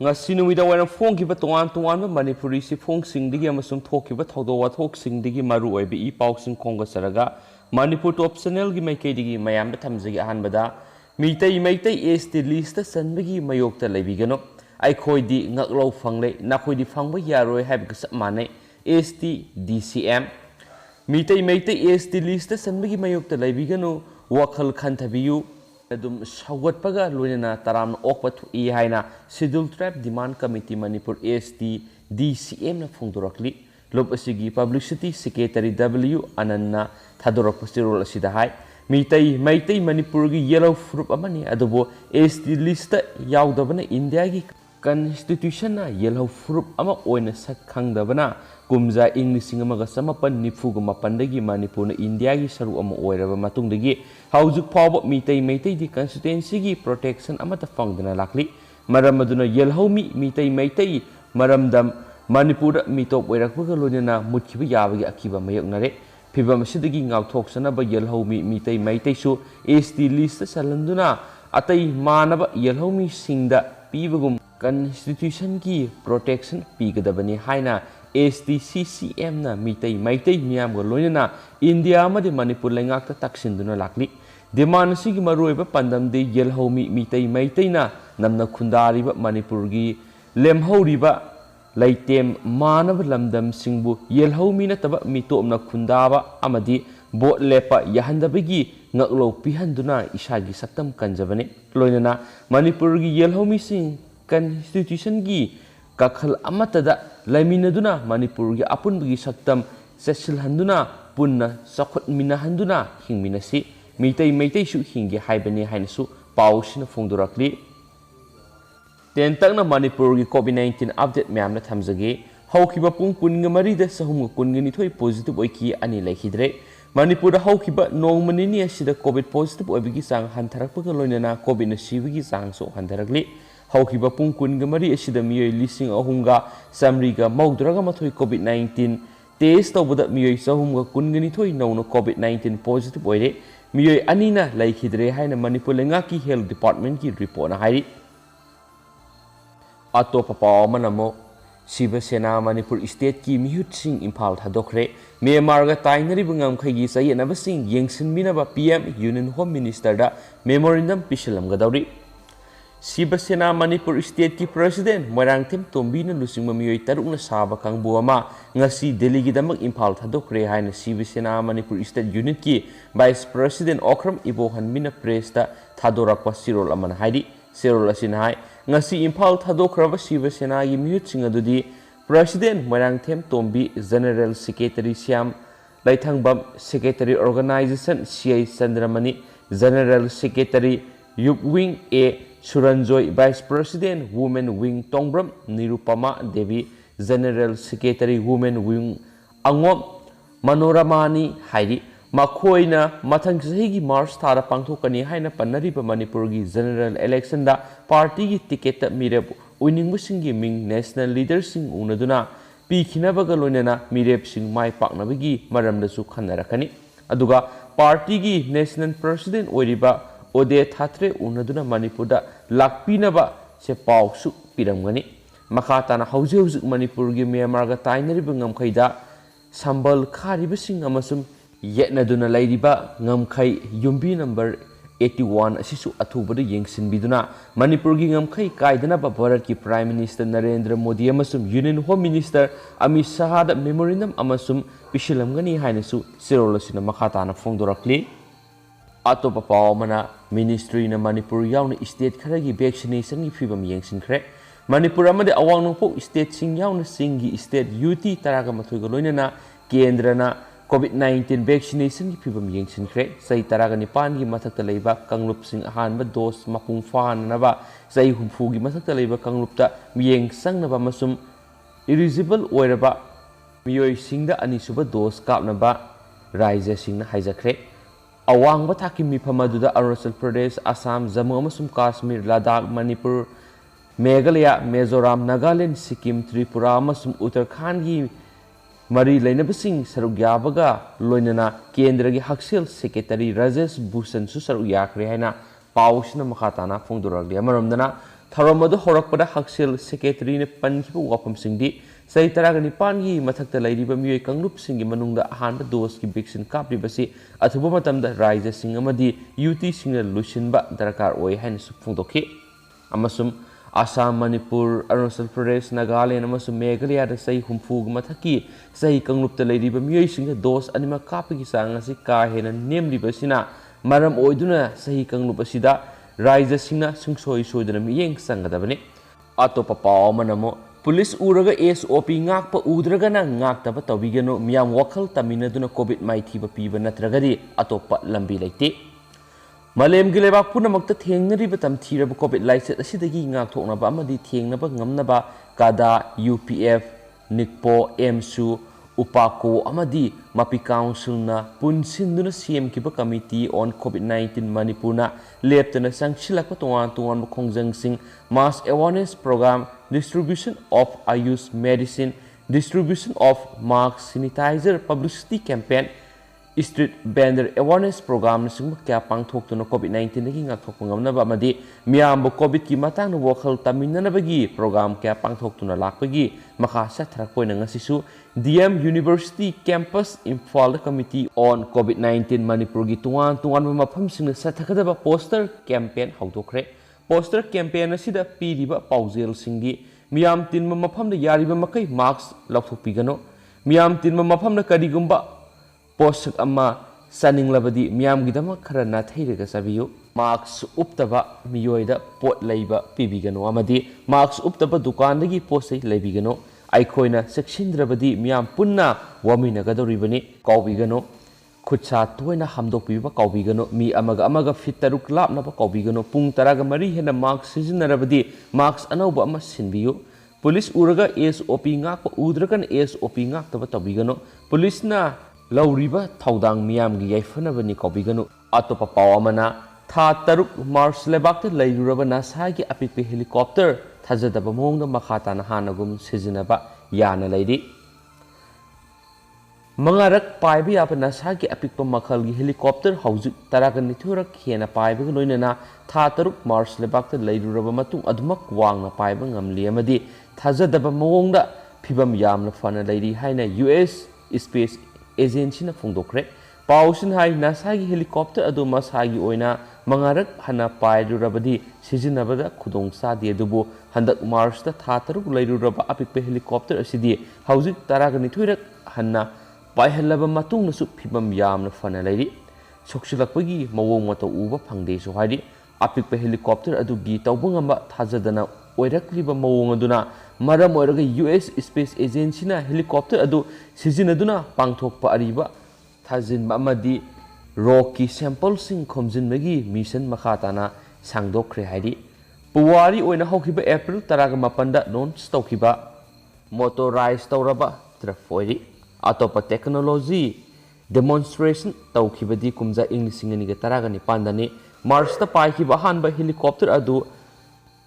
ngasi numida waina phongkiba tongan tongan Manipuri si phongsingdigi amasum thokiba thodo wathoksingdigi maru oibe I pausing khonga saraga Manipur top channel gi maikeidigi mayamda thamjigi ahanbada meitai ST list sanbagi mayokta leibigano ai khoidi ngaklo phangle na khoidi phangba yaroi habga samane ST DCM meitai ST list sanbagi mayokta leibigano wakhal khanthabiyu adum sawatpaga loinana taram okpa thu haina schedule trap demand committee Manipur ST DCM na phongdorakli lob asigi publicity secretary W Ananna thadorok pasirol asida hai meitai Manipur gi yellow fruit amani adubo ST list yaudabana India gi constitution na yellow fruit ama oina sak khangdabana kumja English amaga samapan nifuga mapandagi Manipur na India gi saru ama oiraba matungdagi haujuk phawa meitai di constituency gi protection amata fangdana lakli maram aduna yellow meitai maramdam Manipur mitop oirakpaga loinana mutkiba yabagi akiba mayoknare phibam asidagi ngauthoksanaba yellow meitai su ST list salanduna atai manaba yellow singda pibagum constitution ki protection pigadabani haina STCCM na meitai miyam ga loinana India amadi Manipur lengakta taksinduna lakli demand sigi maroiba pandam de yellow meitai na namna khundariba Manipur gi lemhoriba laitem manab lamdam singbu yellow na taba mitopna khundaba amadi bot lepa yahandabagi ngaklo pihanduna isagi saktam kanjabane loinana Manipur gi yellow sing constitution gi kakhal amatada laiminaduna Manipur gi apunbagi saktam sesil handuna punna sakhot mina handuna hingminasi meitai su hingi haibani hainasu pausina phongdorakli tentakna Manipur gi COVID-19 update myamna thamjage haukiba pung kunga marida sahum kungani thoi positive oiki ani laikhidre Manipur da haukiba nongmanini asida COVID positive oibigi sang hantarakpaga loinana COVID na sibigi sang so hantarakli haukiba pung kunga mari asida miyoi lising ahunga samriga mauduraga mathoi COVID-19 test tawbada miyoi sahumga kungani thoi nauna COVID-19 positive oire miyoi anina laikhidre haina Manipur lengaki health department ki report na hairi atopa pawamanamo Shiva Sena Manipur State ki mihut sing Imphal thadokre Myanmar ga tainari bangam khagi sayenaba sing yengsin minaba PM Union Home Minister da memorandum pishalam gadawri Shiva Sena Manipur State ki President Moirangthem Tombi na lusing mamiyoi tarukna saba kangbu ama ngasi Delhi gi damak Imphal thadokre haina Shiva Sena Manipur State Unit ki Vice President Okram Ibohan mina press da thadorakpa sirol aman haidi Serol asin hai ngasi Imphal thadokraba Shiva Sena gi mihut sing adudi President Moirangthem Tombi General Secretary Syam Laithangbam Secretary Organization CI Sandramani General Secretary Youth Wing A Suranjoy Vice President Women Wing Tongbram Nirupama Devi General Secretary Women Wing Angom Manoramani Hairi Makoina mathang sahigi March thara pangthokani haina panariba Manipur gi general election da party gi ticket mirep winning singi ming national leaders sing unaduna pikhinabaga loinana mirep sing mai paknabagi maramda su khanarakani aduga party gi national president oiriba ode hatkhre unaduna Manipur da lakpinaba se pawsu piramgani makhatana hauze Manipur gi Myanmar ga tainariba ngamkhaida sambal khariba sing amasum yetnaduna lairiba ngamkhai yumbi number 81 asisu athubada yengsinbiduna Manipur gi ngamkhai kaidana ba Bharat ki Prime Minister Narendra Modi amasum Union Home Minister Amit Shah da memorandum amasum pishilamgani hainasu sirolasina makhatana phongdorakli atopa pawmana ministry na Manipur yauna state kharagi vaccination gi phibam yengsinkhre Manipur amade awang nongpo state sing yauna singi state UT taraga mathoiga loinana kendrana COVID-19 vaccination ki phibam yengsinkhre sai taraga nipan gi mathakta leiba kanglup sing ahanba dose mapung fanaba sai humfu gi mathakta leiba kanglupta miyeng sangnaba masum eligible oiraba miyoi singda anisuba dose kapnaba raija singna haijakhre awangba thaki mifamaduda Arunachal Pradesh Assam Jammu amasum Kashmir Ladakh Manipur Meghalaya Mizoram Nagaland Sikkim Tripura amasum Uttarakhand gi Mari Lainabasing Sarugyabaga Loinana Kendra gi Haksel Secretary Rajesh Bhushan su Sarugyakre haina Pausna Makhatana Phongdoragli amaramdana थौरम अदु होरकपदा हक्सेल secretary ने पनखिबा वाफमसिंगदी सही तराग निपानगी मथक्ता लैरिबा मियोय कांगलुपसिंगी मनुंगदा अहानबा dose की vaccine कापलिबसी अथुबा मतमदा राज्यसिंग अमदी UT सिंग लुसिनबा दरकार ओय हाइन सुफुंगदोखि अमसुम आसाम मणिपुर अरुणाचल प्रदेश नागालैंड अमसुम मेघालय दा सही हुमफुग मथकी सही कांगलुपता लैरिबा मियोय सिंग dose अनिमा कापगी चांग असि का हेना नेमलिबसिना मरम ओइदुना सही कांगलुप असिदा राज्यसिंगना सुंगसोय सोयदना मियेंग संगदबने अतोपा पाव मनमो police Urga SOP ngakpa udragana ngaktaba tawbigano miyam wakhal taminaduna covid maithiba piba natragadi atopa lambi leite malemgi lebak punamakta thengnariba tamthiraba covid laiset asidagi ngakthoknaba amadi thengnaba ngamnaba kada UPF nikpo emsu upako amadi mapi council na punsinduna CM kiba committee on covid-19 manipurna leptana sangchilakpa tongan khongjang sing mass awareness program distribution of ayush medicine distribution of mask sanitizer publicity campaign street vendor awareness program sing kya pangthoktuna covid-19 gi ngakthokpangamnaba amadi miyambo covid ki matang wakhal taminanabagi program kya pangthoktuna lakpagi makha sathrakpoina ngasisu DM University Campus Imphal Committee on COVID-19 Manipur gi tuan mafam sing sathakadaba poster campaign hawdokre poster campaign asida piriba paujel singi miyam tinma mafam da yariba makai marks lauthopigano miyam tinma mafam na karigumba post amma saning labadi miyam gidama khara na thairaga sabiyu marks uptaba miyoida pot leiba pibigano amadi marks uptaba dukan dagi post leibigano aikoina seksindrabadi miyam punna waminagadoribani kaubigano khutsa toina hamdokpiba kaubigano mi amaga fit taruk lapnaba kaubigano pung taraga mari hena marks sizinarabadi marks anauba ama sinbiyu police uraga SOP ngakpa udragan SOP ngaktaba tabigano police na lauriba thaudang miyam gi yaifanabani kaubigano atopa pawamana tha taruk mars lebakta lairuraba nasagi apikpe helicopter thajadaba mongda makhatana hanagum sizinaba yana leidi mangarak paiba yapa nasagi apikpa makhalgi helicopter haujuk taragan nithurak hena paiba loinana tha taruk mars lebakta lairuraba matung adumak wangna paiba ngamli amadi thajadaba mongda phibam yamna fana leidi haina US Space Agency na phongdokre pausin hai nasagi helicopter adu masagi oina mangarak hana pairurabadi sizinabada khudong sadi adubu handak mars da tha taruk lairuraba apikpe helicopter asidi haujik taragani thuirak hanna paihallaba matung nasu phibam yamna fana leiri soksilakpagi mawong mata uba phangde so haidi apikpe helicopter adu gi tawbangamba thajadana oirakliba mawong aduna maram oiraga US Space Agency na helicopter adu sizinaduna pangthokpa ariba thajinba amadi rocky sample sing khomjinbagi mission makhatana sangdokhre haidi puwari oina hokhiba April 18 da launch tawkhiba motorized tawraba trafoiri atopa technology demonstration tawkhibadi kumja inglisingani ga taragani pandani Mars ta paikhiba hanba helicopter adu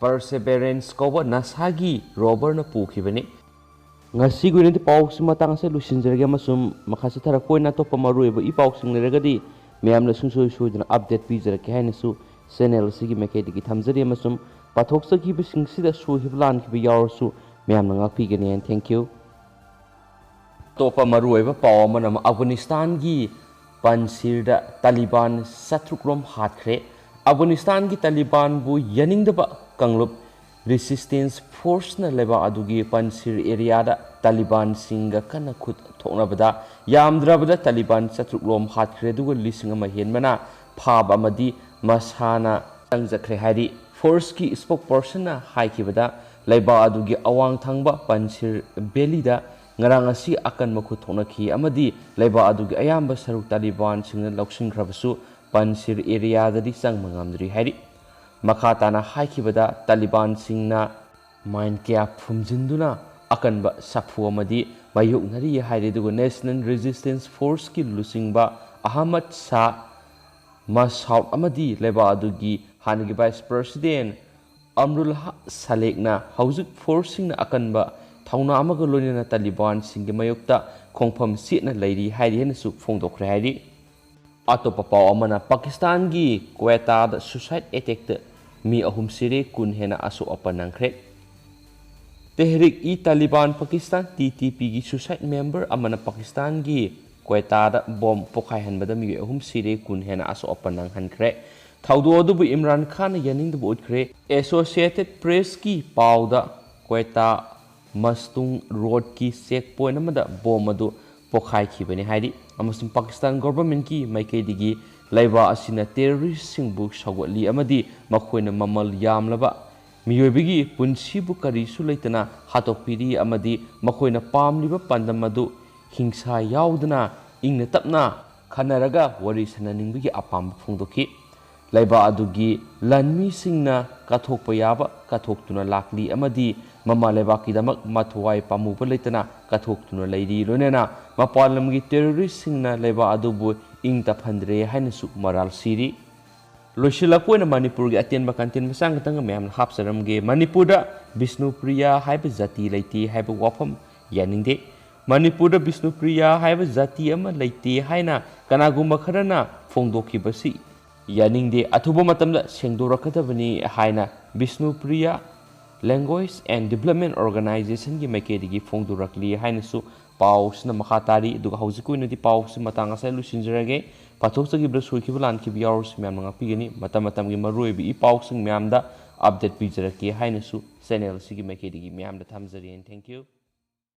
Perseverance koba nasagi rover na pukhibani ngasi guinti paus matang se lusinjerga masum makhasi thara koina to pamarueba I pausing leragadi miyamna sungsoi suidna update pizera ke hainasu channel sigi mekedi ki thamjari masum pathok sagi bising sida su hiblan ki yawsu miyamna ngakpi gani and thank you to pamarueba pawamana Afghanistan gi Panjshir da Taliban satrukrom hatkhre Afghanistan gi Taliban bu yaningdaba Kanglup resistance force na leba adugi Panjshir area da Taliban singa kana khut thoknabada yamdrabada Taliban satrukrom hatkhre duga lisingama henbana phaba amadi masana changjakhre hari force ki spokesperson na haikibada leba adugi awang thangba Panjshir valley da ngarang asi akan makhu thonakhi amadi leba adugi ayamba saruk Taliban singna lauksingrabasu Panjshir area da di sangmangamdri hari makhatana haikibada Taliban singna main kya phumjinduna akanba sakfu amadi mayuknari hairedugo National Resistance Force ki lusingba Ahmad Shah Masoud amadi leba adugi hanigi Vice President Amrul Salekna haujuk force singna akanba thauna amaga loinana Taliban singi mayukta khongpham sitna leiri hairihena su phongdokre hairi atopa paw amana Pakistan gi Quetta da suicide attack mi ahum sire kun hena aso apanangkhre Tehrik-i-Taliban Pakistan TTP gi suicide member amana Pakistan gi Quetta da bom pokai hanbada mi ahum sire kun hena aso apanang hankhre thaudo adubu Imran Khan yaning du utkre Associated Press ki pauda Quetta Mastung Road ki checkpoint amada bom adu pokai khibani haidi amasum Pakistan government ki maikei digi laiba asina terrorist singbu sawatli amadi makhoina mamal yamlaba miyoibigi punsibu karisu leitana hatokpiri amadi makhoina pamliba pandamadu hingsa yaudana ingna tapna khanaraga wari sananingbigi apam phungdoki laiba adugi lanmi singna kathokpa yaba kathoktuna lakli amadi mama laiba kidamak mathuai pamuba leitana kathoktuna leiri lonena mapalamgi terrorist singna laiba adubu ingta phandre hainasu maral siri Loishilakuna Manipur gi atenba kantin masang katanga mem hapsaramge Manipurda Bishnupriya haiba zati leiti haiba wafam yaningde Manipurda Bishnupriya haiba zati ama leiti haina kanagumba kharana phongdokibasi yaningde athuba matamda sengdorakadabani haina Bishnupriya Language and Development Organization gi makedigi phongdorakli haina su pausna makhatari duga hausikui paus matanga sai lusinjrage pathoksa gi brasui ki bulan ki biaurs myam nga pigani matam gi maroi bi paus myam da update pijrake haina su channel sigi makedigi myam da thamjari and thank you